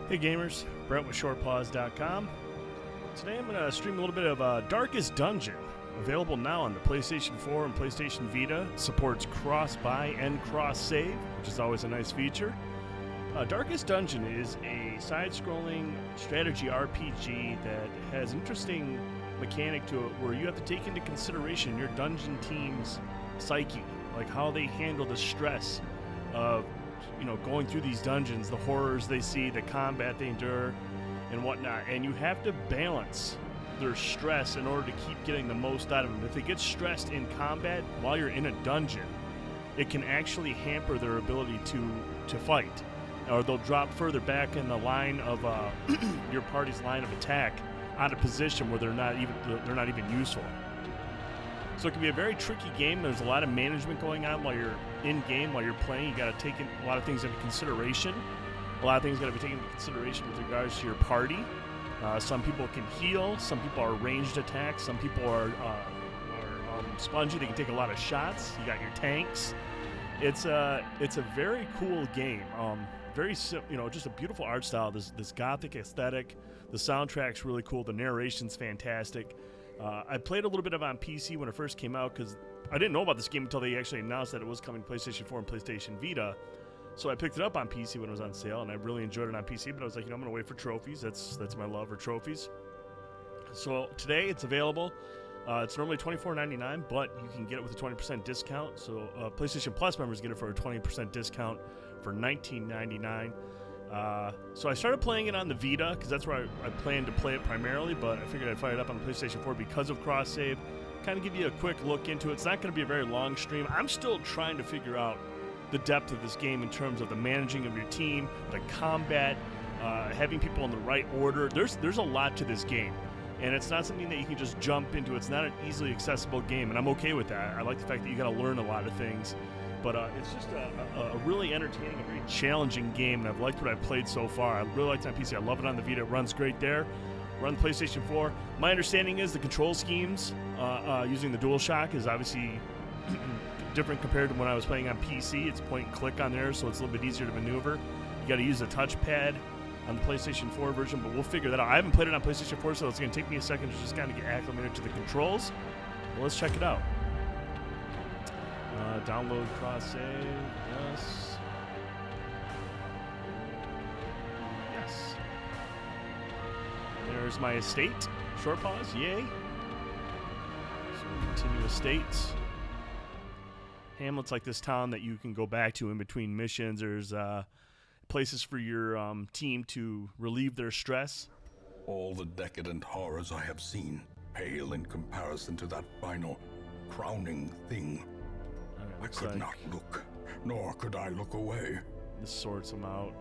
Hey gamers, Brent with shortpause.com. Today I'm going to stream a little bit of Darkest Dungeon, available now on the PlayStation 4 and PlayStation Vita. It supports cross-buy and cross-save, which is always a nice feature. Darkest Dungeon is a side-scrolling strategy RPG that has an interesting mechanic to it where you have to take into consideration your dungeon team's psyche, like how they handle the stress of going through these dungeons, the horrors they see, the combat they endure, and whatnot. And you have to balance their stress in order to keep getting the most out of them. If they get stressed in combat while you're in a dungeon, it can actually hamper their ability to fight, or they'll drop further back in the line of your party's line of attack out of position where they're not even useful. So it can be a very tricky game. There's a lot of management going on while you're in-game, while you're playing. You got to take a lot of things into consideration. A lot of things got to be taken into consideration with regards to your party. Some people can heal. Some people are ranged attacks. Some people are spongy. They can take a lot of shots. You got your tanks. It's a very cool game. Just a beautiful art style. This gothic aesthetic. The soundtrack's really cool. The narration's fantastic. I played a little bit of it on PC when it first came out because I didn't know about this game until they actually announced that it was coming to PlayStation 4 and PlayStation Vita. So I picked it up on PC when it was on sale, and I really enjoyed it on PC. But I was like, I'm going to wait for trophies. That's my love for trophies. So today it's available. It's normally $24.99, but you can get it with a 20% discount. So PlayStation Plus members get it for a 20% discount for $19.99. So I started playing it on the Vita because that's where I planned to play it primarily, but I figured I'd fire it up on the PlayStation 4 because of cross-save. Kind of give you a quick look into it. It's not going to be a very long stream. I'm still trying to figure out the depth of this game in terms of the managing of your team, the combat, having people in the right order. There's a lot to this game, and it's not something that you can just jump into. It's not an easily accessible game, and I'm okay with that. I like the fact that you got to learn a lot of things. But it's just a really entertaining, a very challenging game, and I've liked what I've played so far. I really liked it on PC. I love it on the Vita. It runs great there. Run the PlayStation 4. My understanding is the control schemes using the DualShock is obviously different compared to when I was playing on PC. It's point and click on there, so it's a little bit easier to maneuver. You got to use a touchpad on the PlayStation 4 version, but we'll figure that out. I haven't played it on PlayStation 4, so it's going to take me a second to just kind of get acclimated to the controls. Well, let's check it out. Download cross-save, yes. Yes. There's my estate. Short pause, yay. So we'll continue estate. Hamlet's like this town that you can go back to in between missions. There's places for your team to relieve their stress. All the decadent horrors I have seen pale in comparison to that final, crowning thing. I could not look, nor could I look away. This sorts them out.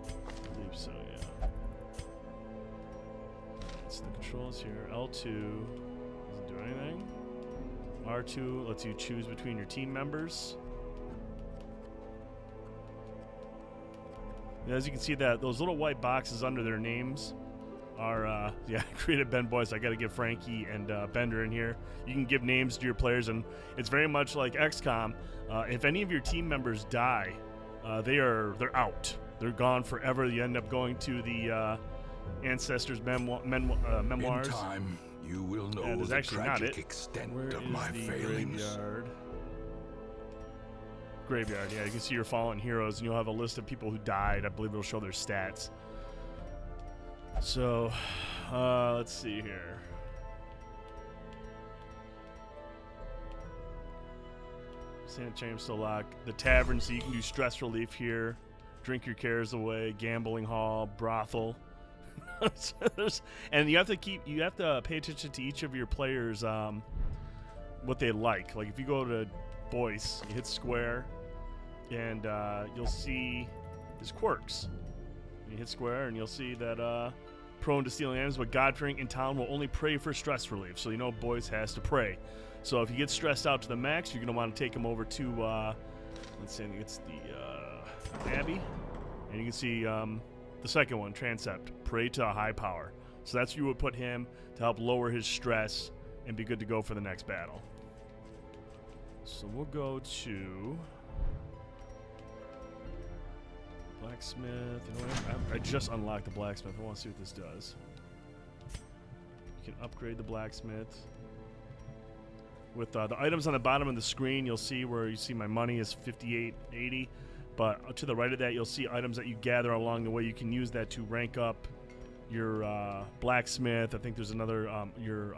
I believe so, yeah. It's the controls here. L2 doesn't do anything. R2 lets you choose between your team members. As you can see, that those little white boxes under their names are, created Ben Boyce. I got to get Frankie and Bender in here. You can give names to your players, and it's very much like XCOM. If any of your team members die, they're out. They're gone forever. You end up going to the ancestors' memoirs. In time, you will know the tragic extent of my failings. Graveyard, yeah. You can see your fallen heroes, and you'll have a list of people who died. I believe it'll show their stats. So, let's see here. Sanitarium still locked. The tavern, so you can do stress relief here. Drink your cares away. Gambling hall, brothel. And you have to pay attention to each of your players, what they like. Like if you go to Boyce, you hit square, and you'll see his quirks. You hit square, and you'll see that prone to stealing items, but God-fearing in town will only pray for stress relief. So Boyce has to pray. So if you get stressed out to the max, you're going to want to take him over to, let's say it's the Abbey. And you can see the second one, Transept, pray to a high power. So that's where you would put him to help lower his stress and be good to go for the next battle. So we'll go to Blacksmith. You know what? I just unlocked the blacksmith. I want to see what this does. You can upgrade the blacksmith. With the items on the bottom of the screen, you'll see where you see my money is 58.80. But to the right of that, you'll see items that you gather along the way. You can use that to rank up your blacksmith. I think there's another your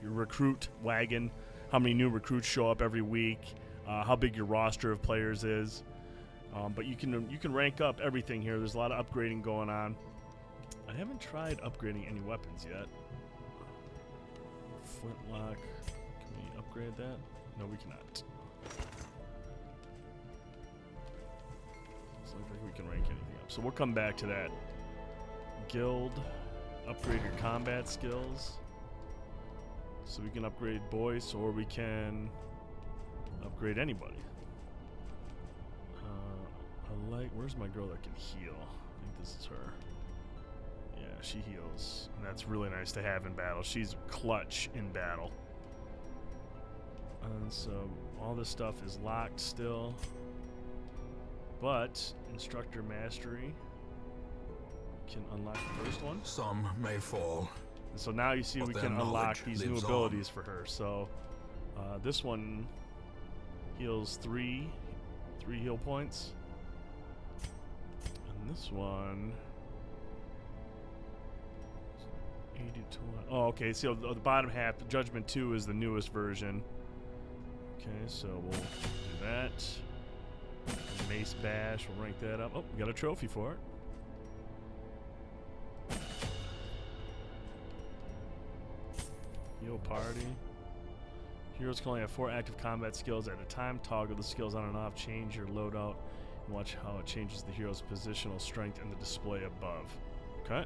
recruit wagon. How many new recruits show up every week? How big your roster of players is. But you can rank up everything here. There's a lot of upgrading going on. I haven't tried upgrading any weapons yet. Flintlock. Can we upgrade that? No, we cannot. Doesn't look like we can rank anything up. So we'll come back to that. Guild. Upgrade your combat skills. So we can upgrade Boyce, or we can upgrade anybody. I like. Where's my girl that can heal? I think this is her. Yeah, she heals, and that's really nice to have in battle. She's clutch in battle. And so all this stuff is locked still, but Instructor Mastery can unlock the first one. Some may fall. And so now you see we can unlock these new abilities for her. So this one heals three heal points. And this one 80 to 1. Oh, okay. So the bottom half, the Judgment 2 is the newest version. Okay, so we'll do that. Mace Bash, we'll rank that up. Oh, we got a trophy for it. Heal Party. Heroes can only have 4 active combat skills at a time. Toggle the skills on and off. Change your loadout. And watch how it changes the hero's positional strength in the display above. Okay.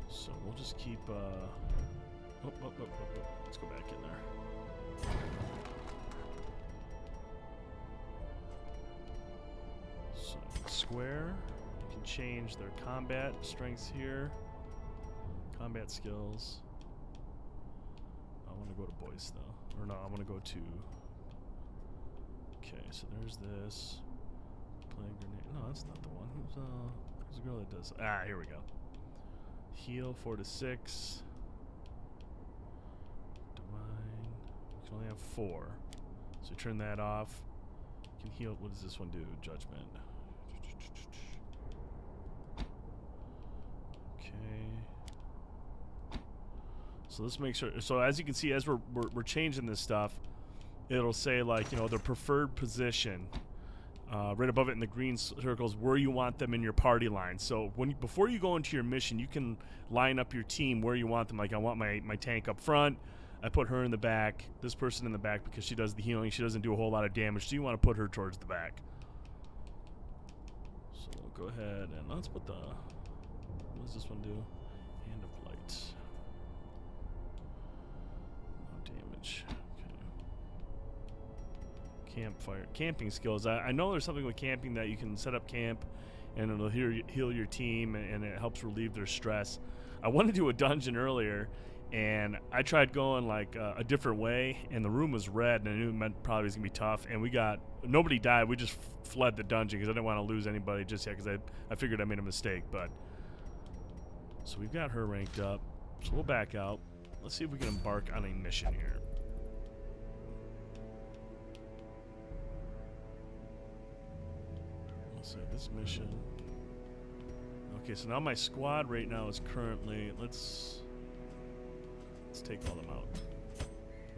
So we'll just keep. Let's go back in there. So square. You can change their combat strengths here. Combat skills. I want to go to Boyce though. Or no, I want to go to. Okay, so there's this. Plague grenade. No, that's not the one. Who's the girl that does? Ah, here we go. Heal 4 to 6. Divine. You can only have 4. So turn that off. You can heal. What does this one do? Judgment. Okay. So let's make sure. So as you can see, as we're changing this stuff, it'll say like, you know, the preferred position. Right above it in the green circles, where you want them in your party line. So before you go into your mission, you can line up your team where you want them. Like I want my tank up front. I put her in the back. This person in the back because she does the healing. She doesn't do a whole lot of damage. So you want to put her towards the back. So we'll go ahead and let's put the. What does this one do? Hand of Light. No damage. Campfire, camping skills. I know there's something with camping that you can set up camp and it'll heal your team and it helps relieve their stress. I wanted to do a dungeon earlier and I tried going like a different way and the room was red and I knew it meant probably was gonna be tough and nobody died. We just fled the dungeon because I didn't want to lose anybody just yet because I figured I made a mistake. But so we've got her ranked up, so we'll back out. Let's see if we can embark on a mission here. So this mission. Okay, so now my squad right now is currently. Let's take all them out.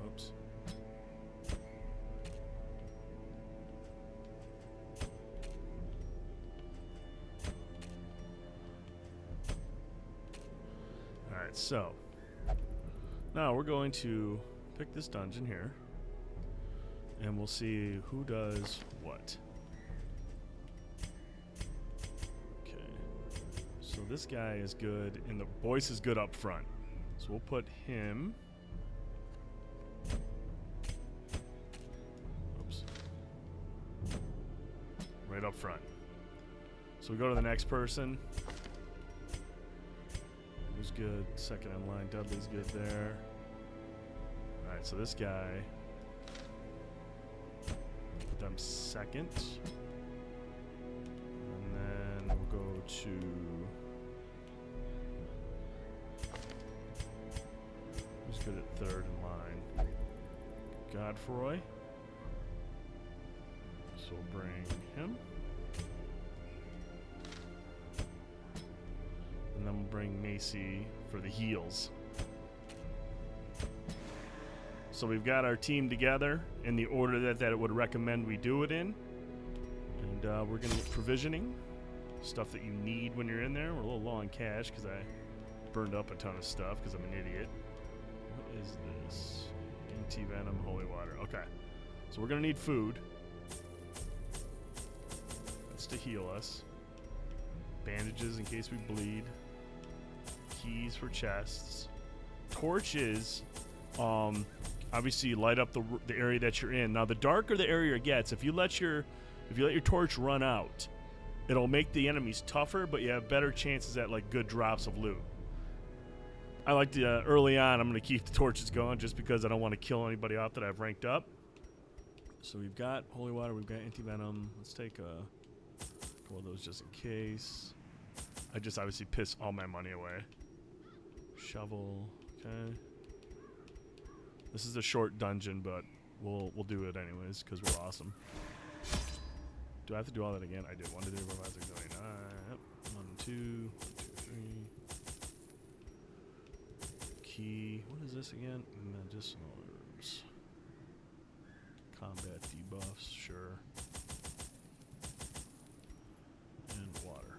Oops. All right, so now we're going to pick this dungeon here, and we'll see who does what. So this guy is good, and the Boyce is good up front. So we'll put him. Oops. Right up front. So we go to the next person. Who's good? Second in line. Dudley's good there. Alright, so this guy. Put them second. to... Who's good at third in line? Godfroy. So we'll bring him. And then we'll bring Macy for the heals. So we've got our team together in the order that it would recommend we do it in. And we're going to get provisioning. Stuff that you need when you're in there. We're a little low on cash because I burned up a ton of stuff because I'm an idiot. What is this? Anti-venom, holy water. Okay. So we're going to need food. That's to heal us. Bandages in case we bleed. Keys for chests. Torches, obviously light up the area that you're in. Now, the darker the area gets, if you let your torch run out, it'll make the enemies tougher, but you have better chances at like good drops of loot. I like to early on. I'm going to keep the torches going just because I don't want to kill anybody off that I've ranked up. So we've got holy water, we've got anti-venom. Let's take one of those just in case. I just obviously piss all my money away. Shovel, okay. This is a short dungeon, but we'll do it anyways because we're awesome. Do I have to do all that again? I did. 1, 2, 3, 4, 5, 6, 7, 8, 9. Yep. 1, 2, 2, 3. Key. What is this again? Medicinal herbs. Combat debuffs, sure. And water.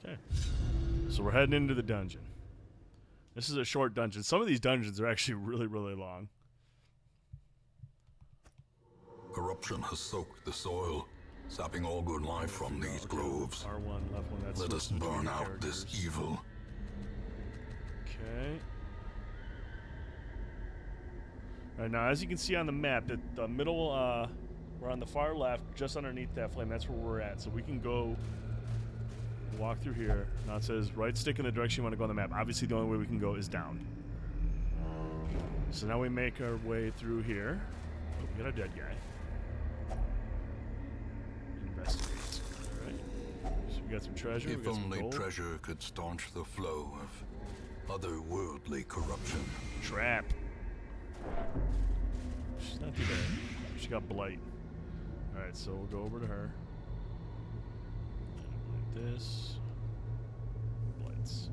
Okay. So we're heading into the dungeon. This is a short dungeon. Some of these dungeons are actually really, really long. Corruption has soaked the soil, sapping all good life from these groves. R1, left one, that's Let us burn out this evil. Okay. All right, now as you can see on the map, the middle, we're on the far left, just underneath that flame. That's where we're at. So we can go walk through here. Now it says right stick in the direction you want to go on the map. Obviously, the only way we can go is down. So now we make our way through here. Oh, we got a dead guy. Investigate. All right. So we got some treasure. If we got only some gold. treasure could staunch the flow of otherworldly corruption. Trap. She's not too bad. She got blight. All right, so we'll go over to her. Like this. Blights.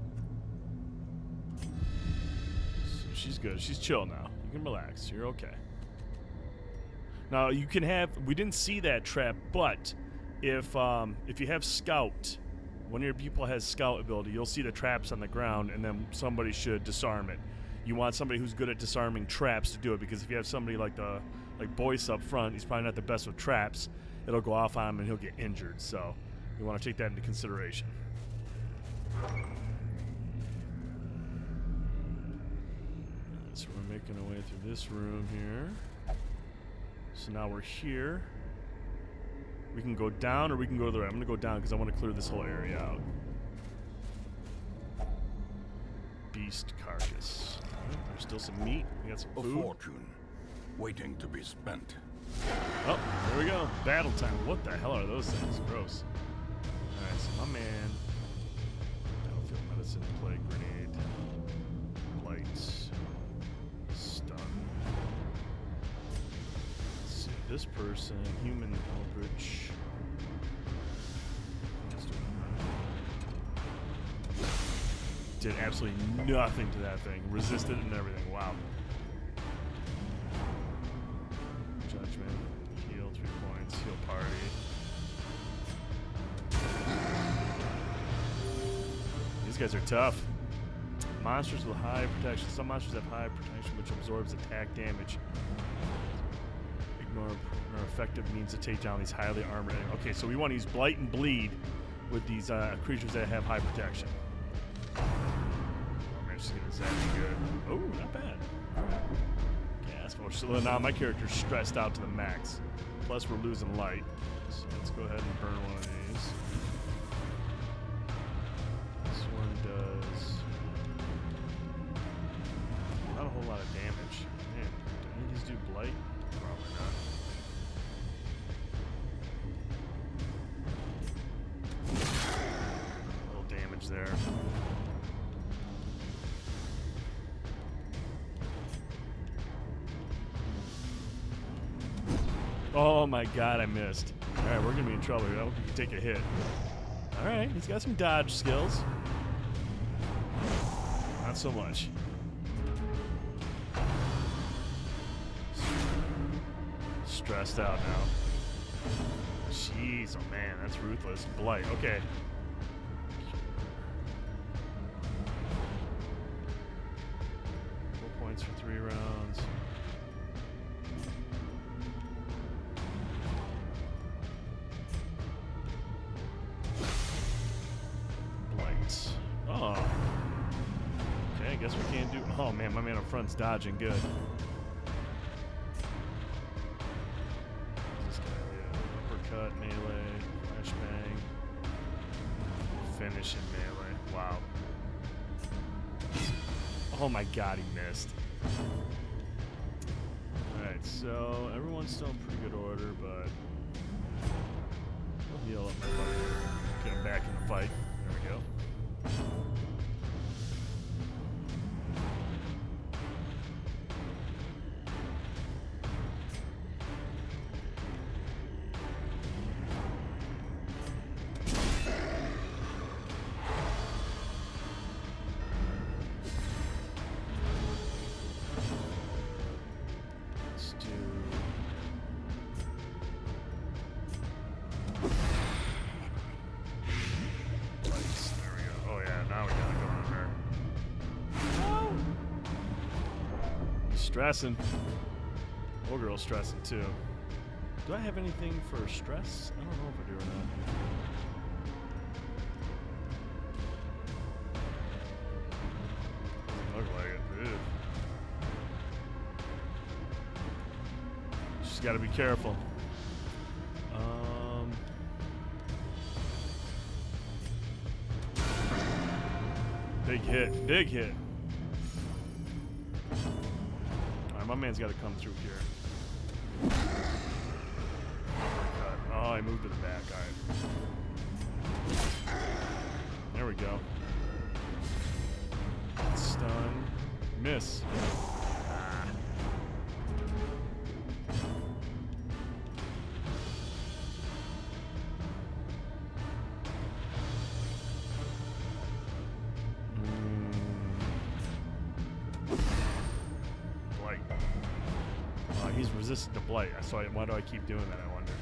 So she's good. She's chill now. You can relax. You're okay. Now you can have. We didn't see that trap, but if you have scout, one of your people has scout ability, you'll see the traps on the ground, and then somebody should disarm it. You want somebody who's good at disarming traps to do it, because if you have somebody like Boyce up front, he's probably not the best with traps. It'll go off on him and he'll get injured. So you want to take that into consideration. So we're making our way through this room here. So now we're here. We can go down or we can go to the right. I'm going to go down because I want to clear this whole area out. Beast carcass. There's still some meat. We got some food. A fortune waiting to be spent. Oh, there we go. Battle time. What the hell are those things? Gross. Alright, so my man. Battlefield medicine, plague grenade, lights, stun. Let's see. This person, human eldritch. Did absolutely nothing to that thing. Resisted and everything. Wow. Judgment. Heal 3 points. Heal party. These guys are tough. Monsters with high protection. Some monsters have high protection, which absorbs attack damage. Ignore effective means to take down these highly armored enemies. Okay, so we want to use Blight and Bleed with these creatures that have high protection. Just gonna zap you good. Oh, not bad. Gas. So now my character's stressed out to the max. Plus we're losing light. So let's go ahead and burn one of these. This one does not a whole lot of damage. Man, do any of these do blight? Probably not. there. Oh my god, I missed. Alright, we're gonna be in trouble here. I don't think he can take a hit. Alright, he's got some dodge skills. Not so much. Stressed out now. Jeez, oh man, that's ruthless. Blight, okay. 4 points for 3 rounds. Blight. Oh. Okay, I guess we can't do. Oh man, my man up front's dodging good. Uppercut, melee, flashbang, finish in melee. Wow. Oh my god, he missed. Alright, so everyone's still in pretty good order, but we'll heal up my buddy. Get him back in the fight. There we go. Stressing. Old girl's stressing too. Do I have anything for stress? I don't know if I do or not. Doesn't look like it. Ew. She's got to be careful. Big hit. Big hit. My man's got to come through here. Uppercut. Oh, I moved to the back. All right. There we go. Stun. Miss. Ah. He's resistant to blight. So why do I keep doing that, I wonder?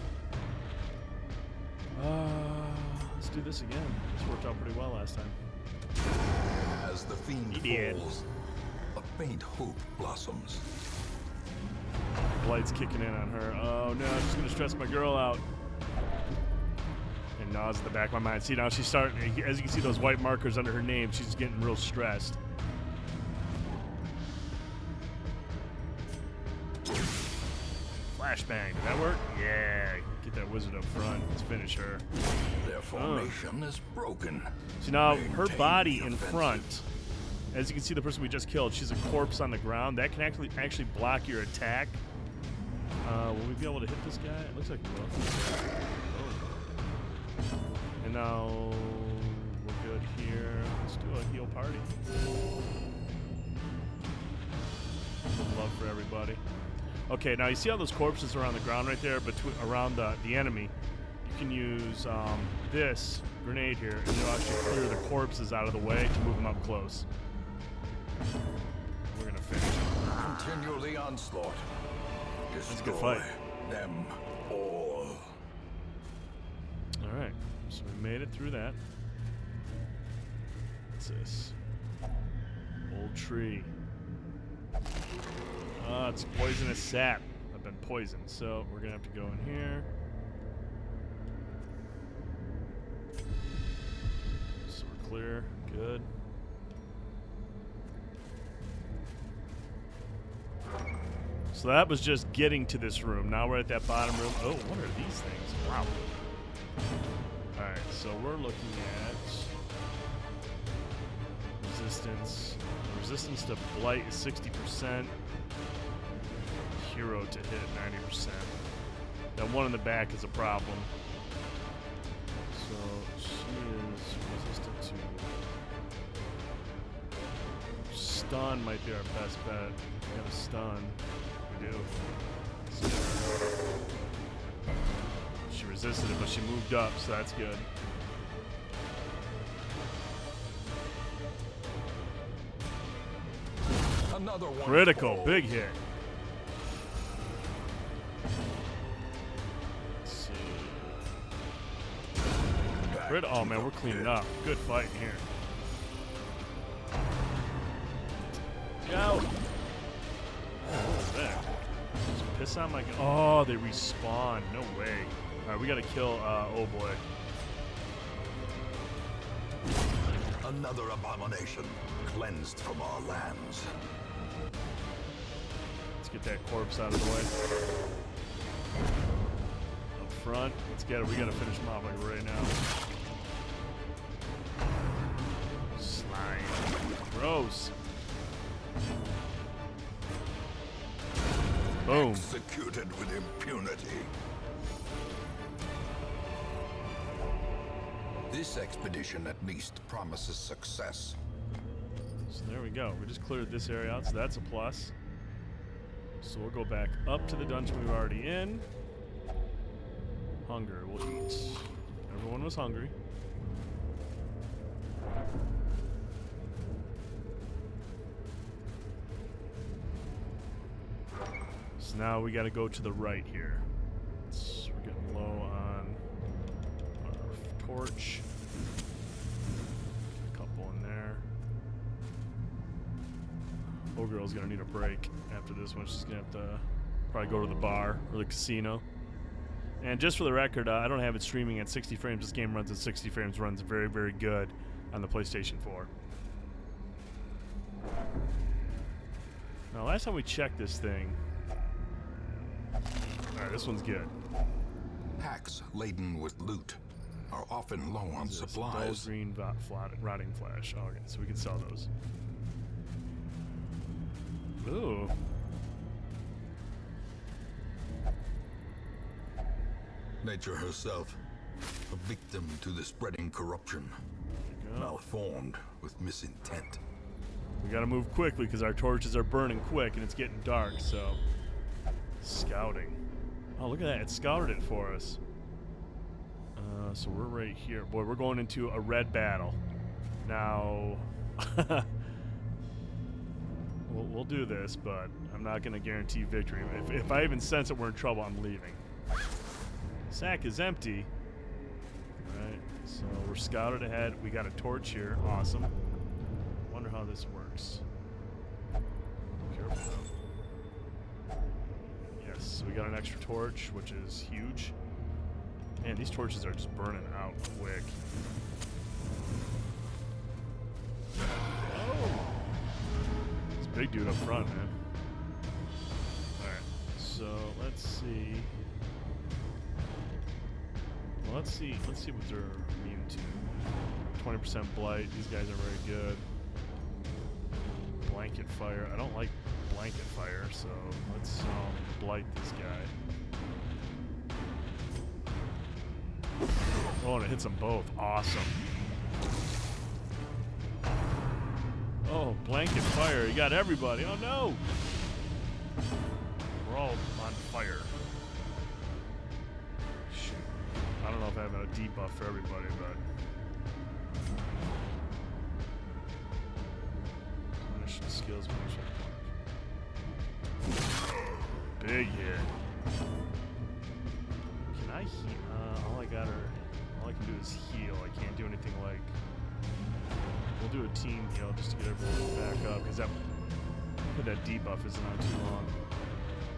Let's do this again. This worked out pretty well last time. As the fiend falls, a faint hope blossoms. Blight's kicking in on her. Oh no, she's gonna stress my girl out. And gnaws at the back of my mind. See, now she's starting, as you can see those white markers under her name, she's getting real stressed. Flashbang. Did that work? Yeah. Get that wizard up front. Let's finish her. Their formation is broken. So now her body in front, as you can see, the person we just killed, she's a corpse on the ground. That can actually block your attack. Will we be able to hit this guy? It looks like we will. Oh. And now we're good here. Let's do a heal party. Love for everybody. Okay, now you see how those corpses are on the ground right there, around the enemy. You can use this grenade here, and you'll actually clear the corpses out of the way to move them up close. We're gonna finish. Continue the onslaught. That's a good fight. Them all. All right, so we made it through that. What's this? Old tree. It's poisonous sap. I've been poisoned, so we're gonna have to go in here. So we're clear. Good. So that was just getting to this room. Now we're at that bottom room. Oh, what are these things? Wow. Alright, so we're looking at resistance. Resistance to blight is 60%. Hero to hit 90%. That one in the back is a problem. So she is resistant to Stun might be our best bet. We got a stun. We do. So she resisted it, but she moved up, so that's good. Another one. Critical, big hit. Let's see. Oh man, we're cleaning up. Good fight here. Yo! Oh, there. Just piss on my. Oh, they respawn. No way. All right, we gotta kill. Oh boy. Another abomination cleansed from our lands. Let's get that corpse out of the way. Up front. Let's get it. We gotta finish him off like right now. Slime. Gross. Boom. Executed with impunity. This expedition at least promises success. So there we go. We just cleared this area out, so that's a plus. So we'll go back up to the dungeon we were already in. Hunger, we'll eat. Everyone was hungry. So now we gotta go to the right here. We're getting low on our torch. A couple in there. Old girl's gonna need a break after this one. She's gonna have to probably go to the bar or the casino. And just for the record, I don't have it streaming at 60 frames. This game runs at 60 frames, runs very, very good on the PlayStation 4. Now, last time we checked this thing... Alright, this one's good. Packs laden with loot are often low on supplies. Dull green rotting flash. Oh, okay, so we can sell those. Ooh. Nature herself, a victim to the spreading corruption, malformed with misintent. We gotta move quickly because our torches are burning quick and it's getting dark, so... Scouting. Oh, look at that. It scouted it for us. So we're right here. Boy, we're going into a red battle. Now... we'll do this, but I'm not gonna guarantee victory. If I even sense that we're in trouble, I'm leaving. Sack is empty. Alright, so we're scouted ahead. We got a torch here. Awesome. Wonder how this works. Careful. Yes, so we got an extra torch, which is huge. Man, these torches are just burning out quick. Oh! This big dude up front, man. Alright, so let's see. Well, let's see what they're immune to. 20% blight. These guys are very good. Blanket fire. I don't like blanket fire, so let's blight this guy. Oh, and it hits them both. Awesome. Oh, blanket fire. You got everybody. Oh no! We're all on fire. I don't know if I have a debuff for everybody, but... Punish skills, punish. Big hit. Can I heal? All I can do is heal. I can't do anything like... We'll do a team heal just to get everyone back up, because that debuff isn't on too long.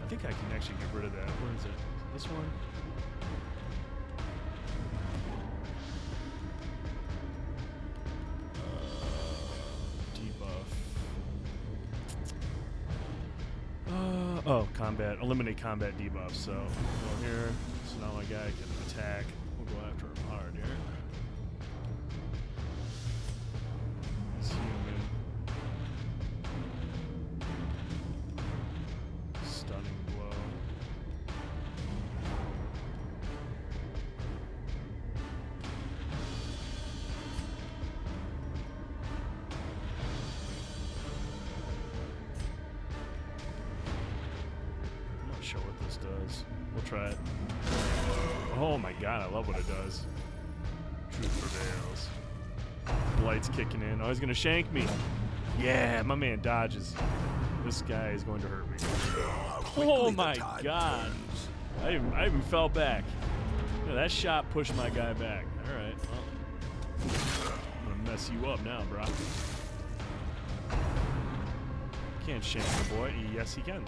I think I can actually get rid of that. Where is it? This one? Oh, combat. Eliminate combat debuff. So, go here. So now my guy can attack. We'll go after him hard here. He's human. Stunning blow. We'll try it. Oh my god, I love what it does. Truth prevails. Blight's kicking in. Oh, he's gonna shank me. Yeah, my man dodges. This guy is going to hurt me. Oh my god. I even fell back. Yeah, that shot pushed my guy back. Alright, well. I'm gonna mess you up now, bro. Can't shank the boy. Yes, he can.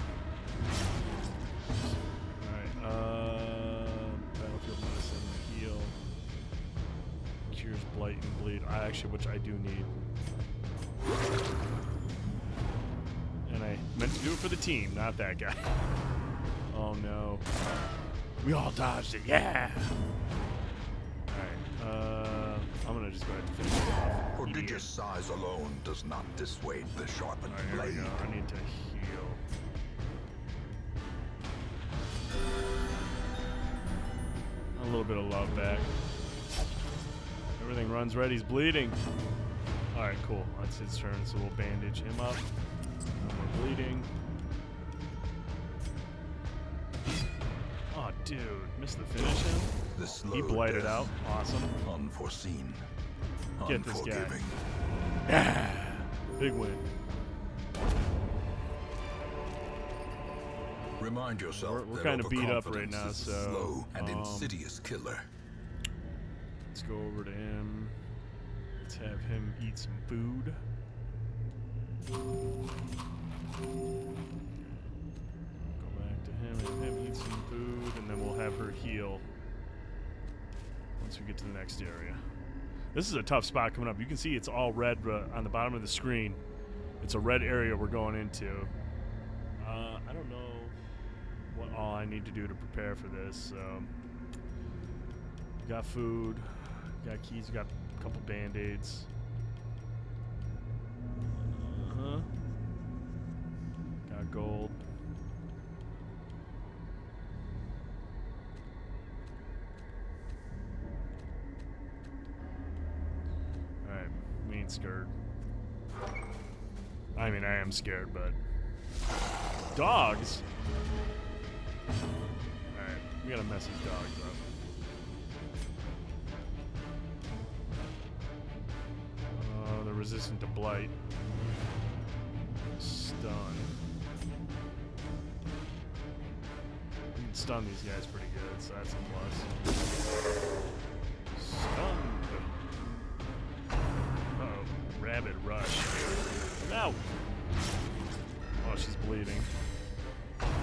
Alright, Battlefield Medicine, heal. Cures Blight and Bleed. Which I do need. And I meant to do it for the team, not that guy. Oh no. We all dodged it, yeah! Alright, I'm gonna just go ahead and finish it off. Prodigious size alone does not dissuade the sharpened blade. Here we go. I need to heal. A little bit of love back. Everything runs right, he's bleeding. Alright, cool. That's his turn, so we'll bandage him up. No more bleeding. Oh, dude. Missed the finish him? He blighted out. Awesome. Unforeseen. Get this guy. Yeah! Big win. Remind yourself we're kind of beat up right now, so... slow and insidious killer. Let's go over to him. Let's have him eat some food. Go back to him and have him eat some food, and then we'll have her heal once we get to the next area. This is a tough spot coming up. You can see it's all red on the bottom of the screen. It's a red area we're going into. I don't know what all I need to do to prepare for this. Got food, got keys, got a couple band-aids. Got gold. Alright, we ain't scared. I mean, I am scared, but... Dogs? Alright, we gotta mess these dogs up. They're resistant to blight. Stun. We can stun these guys pretty good, so that's a plus. Stun. Uh-oh. Rabid rush. No! Oh, she's bleeding.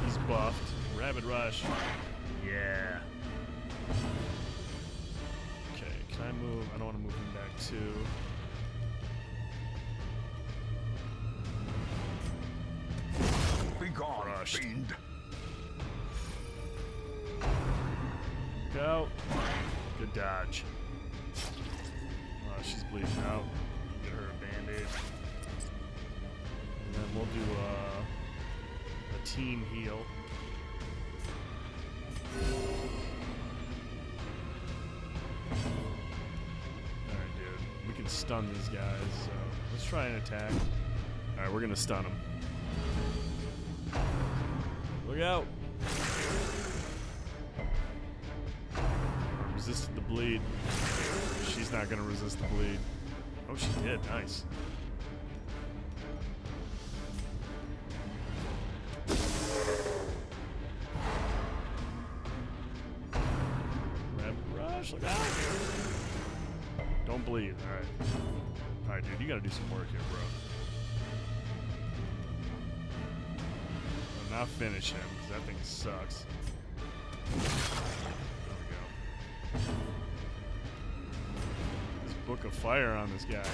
He's buffed. Rabid rush. Yeah. Okay, can I move? I don't want to move him back too. Be gone, fiend. Go. Good dodge. Oh, she's bleeding out. Get her a band-aid. And then we'll do a team heal. Alright, dude. We can stun these guys, so let's try an attack. Alright, we're gonna stun them. Look out! Resisted the bleed. She's not gonna resist the bleed. Oh, she did. Nice. Red rush. Look out! Don't bleed. Alright. Alright, dude. You gotta do some work here, bro. Not finish him, because that thing sucks. There we go. This book of fire on this guy.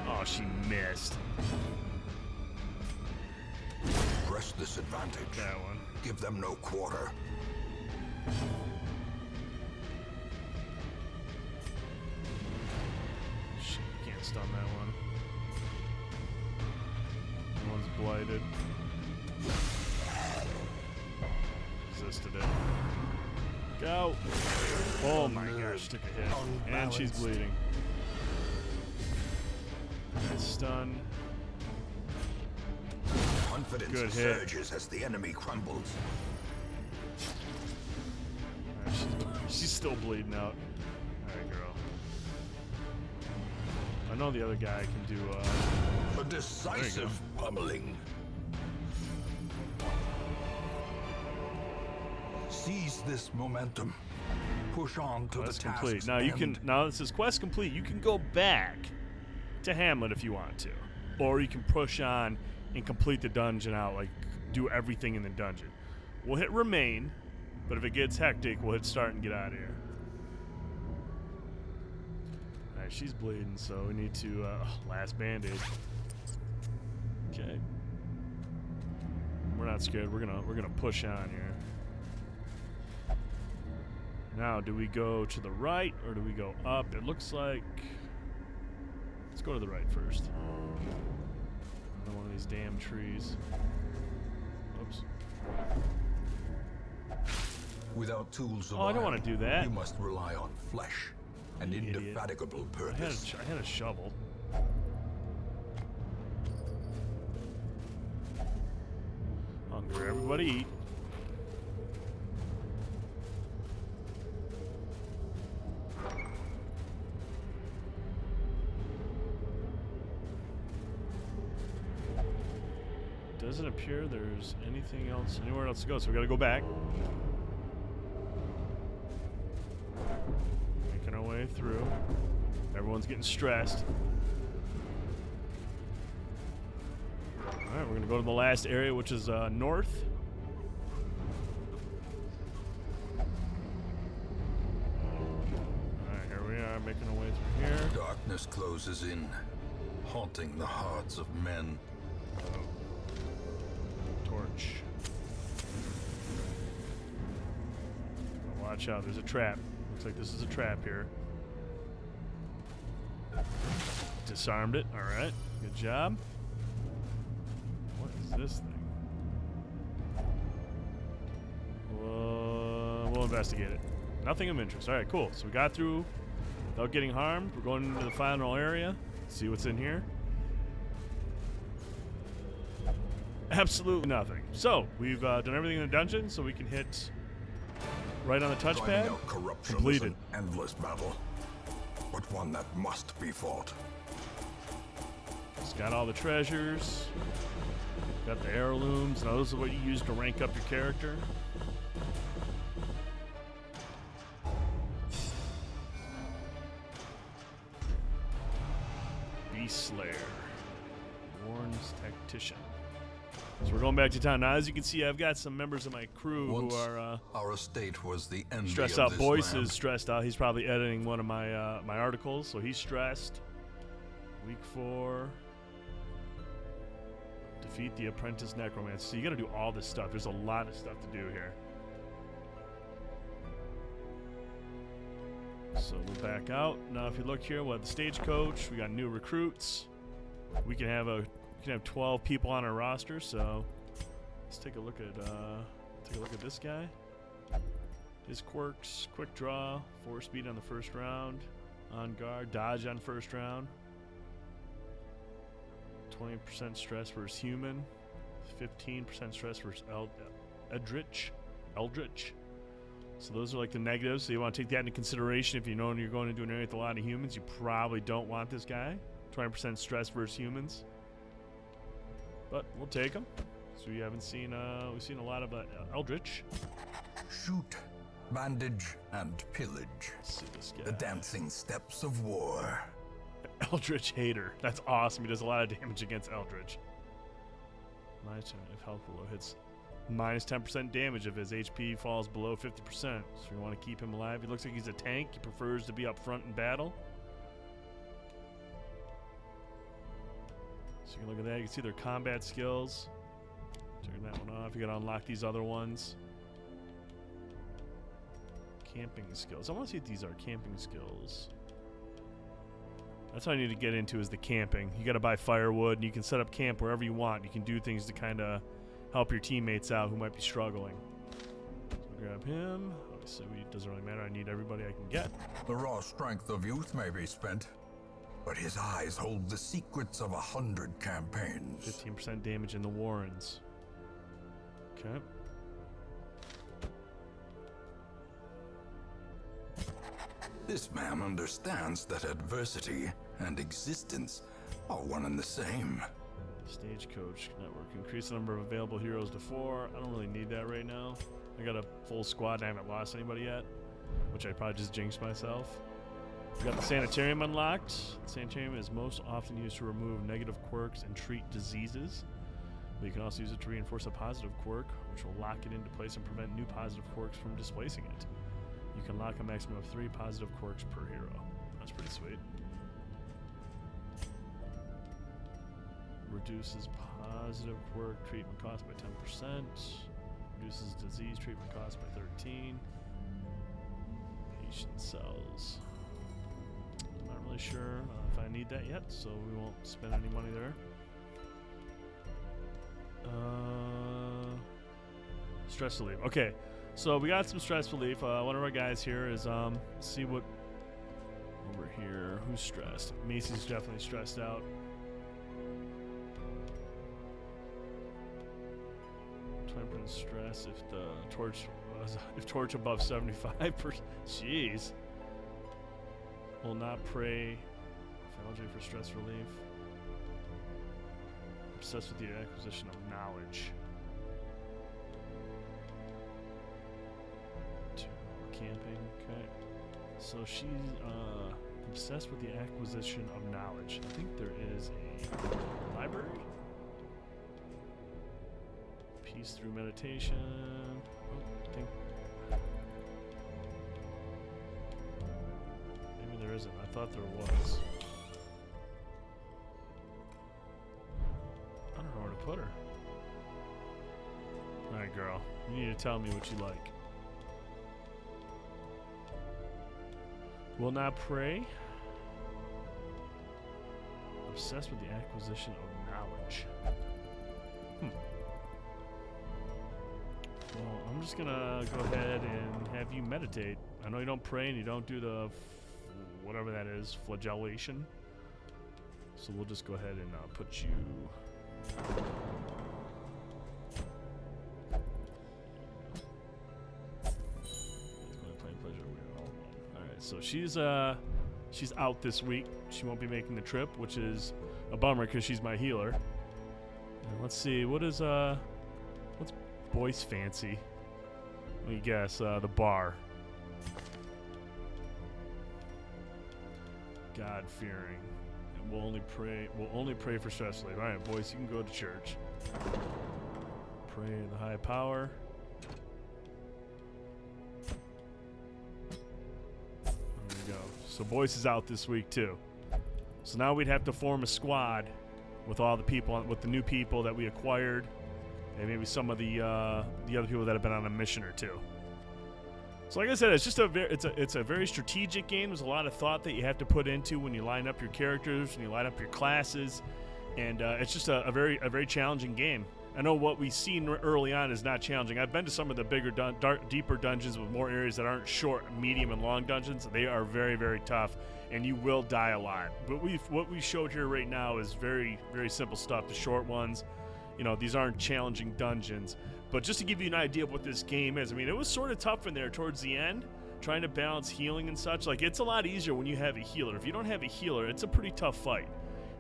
Oh, she missed. Press this advantage. That one. Give them no quarter. Shit, you can't stun that one. That one's blighted. Resisted it. Go! Oh my gosh, took a hit. And she's bleeding. Nice stun. Confidence Good hit. surges as the enemy crumbles. still bleeding out. Alright, girl. I know the other guy can do, A decisive pummeling. Seize this momentum. Push on to quest the task's complete. Now you can, end. now this is quest complete. You can go back to Hamlet if you want to. Or you can push on and complete the dungeon out, like do everything in the dungeon. We'll hit remain, but if it gets hectic, we'll hit start and get out of here. Alright, she's bleeding, so we need to, last bandage. Okay. We're not scared, we're gonna push on here. Now, do we go to the right or do we go up? It looks like, let's go to the right first. Another one of these damn trees. Oops. Without tools of Oh, I don't iron, want to do that. You must rely on flesh and Idiot. indefatigable I purpose. had a shovel. Hunger, everybody eat. Doesn't appear there's anything else, anywhere else to go, so we gotta go back. Making our way through. Everyone's getting stressed. Alright, we're gonna go to the last area, which is north. Alright, here we are, making our way through here. Darkness closes in, haunting the hearts of men. Torch. Watch out, there's a trap. Looks like this is a trap here. Disarmed it, alright. Good job. What is this thing? We'll investigate it. Nothing of interest. Alright, cool. So we got through without getting harmed. We're going into the final area. See what's in here. Absolutely nothing. So, we've done everything in the dungeon, so we can hit right on the touchpad. Driving out corruption is Completed. an endless battle, but one that must be fought. It's got all the treasures. Got the heirlooms. Now, those are what you use to rank up your character. Beast Slayer. Warren's Tactician. So we're going back to town. Now, as you can see, I've got some members of my crew Once who are our estate was the envy stressed of out. this Boyce land. is stressed out. He's probably editing one of my my articles, so he's stressed. Week 4. Defeat the Apprentice Necromancer. So you got to do all this stuff. There's a lot of stuff to do here. So we'll back out. Now, if you look here, we'll have the stagecoach. We got new recruits. We can have 12 people on our roster. So let's take a look at this guy. His quirks: quick draw, 4 speed on the first round, on guard, dodge on first round, 20% stress versus human, 15% stress versus Eldritch. So those are like the negatives. So you want to take that into consideration if you know you're going into an area with a lot of humans. You probably don't want this guy. 20% stress versus humans. But we'll take him. So we haven't seen. We've seen a lot of Eldritch. Shoot, bandage, and pillage. Let's see this guy. The dancing steps of war. Eldritch Hater. That's awesome. He does a lot of damage against Eldritch. Minus 10 if health below hits. Minus 10% damage if his HP falls below 50%. So you want to keep him alive. He looks like he's a tank. He prefers to be up front in battle. So you can look at that. You can see their combat skills. Turn that one off. You got to unlock these other ones. Camping skills. I want to see what these are. Camping skills. That's what I need to get into is the camping. You got to buy firewood, and you can set up camp wherever you want. You can do things to kind of help your teammates out who might be struggling. So grab him. Obviously, it doesn't really matter. I need everybody I can get. The raw strength of youth may be spent, but his eyes hold the secrets of 100 campaigns. 15% damage in the Warrens. Okay. This man understands that adversity and existence are one and the same. Stagecoach network. Increase the number of available heroes to 4. I don't really need that right now. I got a full squad. I haven't lost anybody yet, which I probably just jinxed myself. We got the sanitarium unlocked. The sanitarium is most often used to remove negative quirks and treat diseases. But you can also use it to reinforce a positive quirk, which will lock it into place and prevent new positive quirks from displacing it. You can lock a maximum of 3 positive quirks per hero. That's pretty sweet. Reduces positive quirk treatment cost by 10%. Reduces disease treatment cost by 13. Patient cells. I'm not really sure if I need that yet, so we won't spend any money there. Stress relief. Okay, so we got some stress relief. One of our guys here is see what over here. Who's stressed? Macy's definitely stressed out. 20% stress if the torch above 75%. Jeez. Will not pray. Phalange for stress relief. Obsessed with the acquisition of knowledge. Camping. Okay. So she's obsessed with the acquisition of knowledge. I think there is a library. Peace through meditation. Oh, I think maybe there isn't. I thought there was. I don't know where to put her. Alright, girl. You need to tell me what you like. Will not pray. Obsessed with the acquisition of knowledge. Well, I'm just gonna go ahead and have you meditate. I know you don't pray and you don't do the whatever that is, flagellation. So we'll just go ahead and put you. So she's out this week. She won't be making the trip, which is a bummer because she's my healer. And let's see, what's Boyce fancy? Let me guess, the bar. God fearing. And we'll only pray for stress relief. Alright, Boyce, you can go to church. Pray to the high power. So Boyce is out this week too. So now we'd have to form a squad with all the people, with the new people that we acquired, and maybe some of the other people that have been on a mission or two. So like I said, it's just it's a very strategic game. There's a lot of thought that you have to put into when you line up your characters, when you line up your classes, and it's just a very challenging game. I know what we've seen early on is not challenging. I've been to some of the bigger, deeper dungeons with more areas that aren't short, medium, and long dungeons. They are very, very tough, and you will die a lot. But what we showed here right now is very, very simple stuff. The short ones, these aren't challenging dungeons. But just to give you an idea of what this game is, I mean, it was sort of tough in there towards the end, trying to balance healing and such. Like, it's a lot easier when you have a healer. If you don't have a healer, it's a pretty tough fight.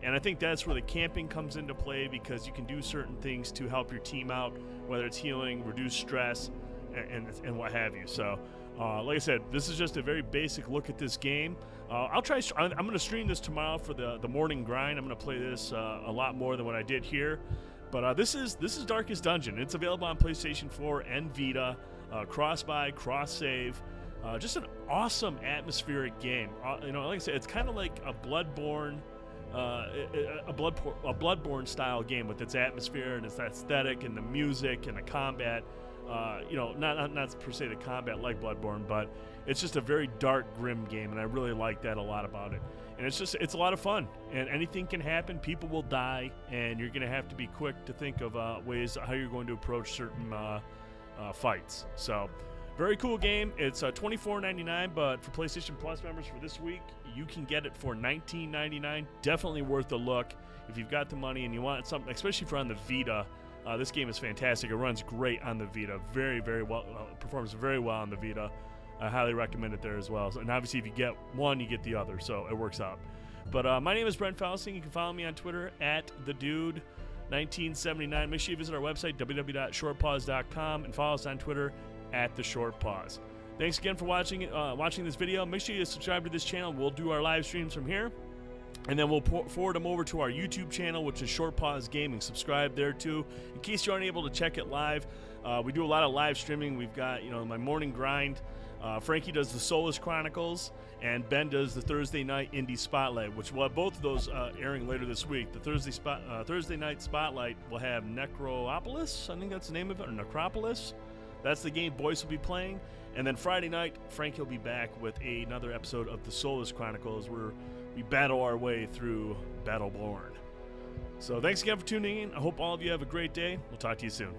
And I think that's where the camping comes into play, because you can do certain things to help your team out, whether it's healing, reduce stress, and what have you. So, like I said, this is just a very basic look at this game. I'm going to stream this tomorrow for the morning grind. I'm going to play this a lot more than what I did here. But this is Darkest Dungeon. It's available on PlayStation 4 and Vita, cross-buy, cross-save. Just an awesome atmospheric game. Like I said, it's kind of like a Bloodborne. A Bloodborne style game with its atmosphere and its aesthetic and the music and the combat. Not per se the combat like Bloodborne, but it's just a very dark, grim game, and I really like that a lot about it. And it's a lot of fun, and anything can happen. People will die, and you're going to have to be quick to think of ways how you're going to approach certain fights. So, very cool game. It's $24.99, but for PlayStation Plus members for this week, you can get it for $19.99. Definitely worth a look if you've got the money and you want something, especially if you're on the Vita. This game is fantastic. It runs great on the Vita. Very, very well. Performs very well on the Vita. I highly recommend it there as well. And obviously, if you get one, you get the other, so it works out. But my name is Brent Fausting. You can follow me on Twitter at TheDude1979. Make sure you visit our website, www.shortpause.com, and follow us on Twitter at TheShortPause. Thanks again for watching this video. Make sure you subscribe to this channel. We'll do our live streams from here, and then we'll forward them over to our YouTube channel, which is Short Pause Gaming. Subscribe there too, in case you aren't able to check it live. We do a lot of live streaming. We've got my morning grind. Frankie does the Soulless Chronicles, and Ben does the Thursday Night Indie Spotlight, which we'll have both of those airing later this week. The Thursday Night Spotlight will have Necropolis, I think that's the name of it, or Necropolis. That's the game Boyce will be playing. And then Friday night, Frankie will be back with another episode of the Soulless Chronicles, where we battle our way through Battleborn. So thanks again for tuning in. I hope all of you have a great day. We'll talk to you soon.